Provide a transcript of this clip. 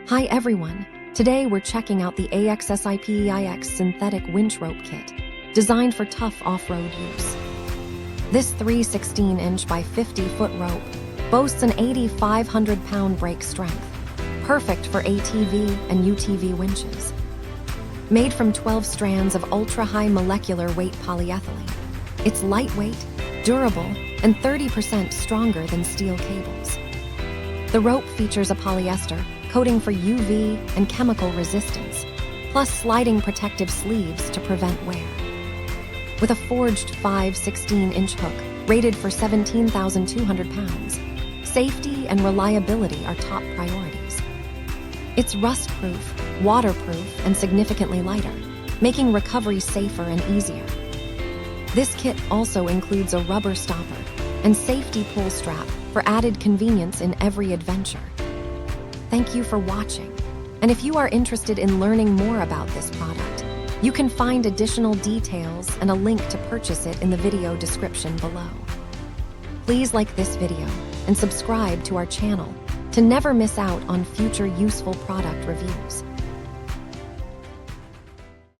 Hi everyone! Today we're checking out the AXSIPEIX synthetic winch rope kit, designed for tough off-road use. This 316-inch by 50-foot rope boasts an 8,500-pound brake strength, perfect for ATV and UTV winches. Made from 12 strands of ultra-high molecular weight polyethylene, it's lightweight, durable, and 30% stronger than steel cables. The rope features a polyester coating for UV and chemical resistance, plus sliding protective sleeves to prevent wear. With a forged 5/16-inch hook rated for 17,200 pounds, safety and reliability are top priorities. It's rust-proof, waterproof, and significantly lighter, making recovery safer and easier. This kit also includes a rubber stopper and safety pull strap for added convenience in every adventure. Thank you for watching, and if you are interested in learning more about this product, you can find additional details and a link to purchase it in the video description below. Please like this video and subscribe to our channel to never miss out on future useful product reviews.